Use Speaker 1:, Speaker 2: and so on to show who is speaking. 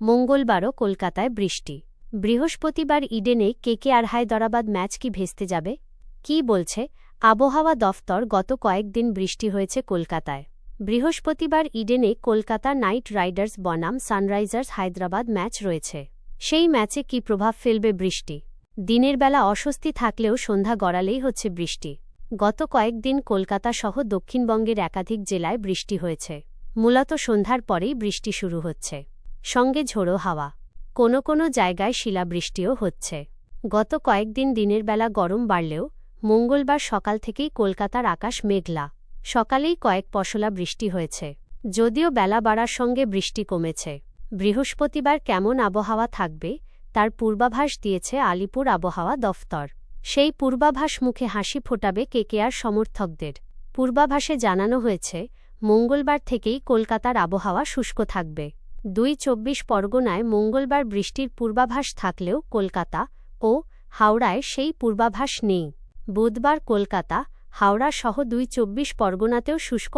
Speaker 1: মঙ্গলবারও কলকাতায় বৃষ্টি। বৃহস্পতিবার ইডেনে কেকেআর হায়দরাবাদ ম্যাচ কি ভেস্তে যাবে? কী বলছে আবহাওয়া দফতর? গত কয়েকদিন বৃষ্টি হয়েছে কলকাতায়। বৃহস্পতিবার ইডেনে কলকাতা নাইট রাইডার্স বনাম সানরাইজার্স হায়দরাবাদ ম্যাচ রয়েছে। সেই ম্যাচে কী প্রভাব ফেলবে বৃষ্টি? দিনের বেলা অস্বস্তি থাকলেও সন্ধ্যা গড়ালেই হচ্ছে বৃষ্টি। গত কয়েকদিন কলকাতা সহ দক্ষিণবঙ্গের একাধিক জেলায় বৃষ্টি হয়েছে। মূলত সন্ধ্যার পরেই বৃষ্টি শুরু হচ্ছে, সঙ্গে ঝোড়ো হাওয়া। কোনো কোনো জায়গায় শিলাবৃষ্টিও হচ্ছে। গত কয়েকদিন দিনের বেলা গরম বাড়লেও মঙ্গলবার সকাল থেকেই কলকাতার আকাশ মেঘলা। সকালেই কয়েক পশলা বৃষ্টি হয়েছে, যদিও বেলা বাড়ার সঙ্গে বৃষ্টি কমেছে। বৃহস্পতিবার কেমন আবহাওয়া থাকবে তার পূর্বাভাস দিয়েছে আলিপুর আবহাওয়া দফতর। সেই পূর্বাভাস মুখে হাসি ফোটাবে কেকেআর সমর্থকদের। পূর্বাভাসে জানানো হয়েছে, মঙ্গলবার থেকেই কলকাতার আবহাওয়া শুষ্ক থাকবে। ২ পরগনায় মঙ্গলবার বৃষ্টির পূর্বাভাস থাকলেও কলকাতা ও হাওড়ায় সেই পূর্বাভাস নেই। বুধবার কলকাতা, হাওড়া সহ ২ পরগনাতেও শুষ্ক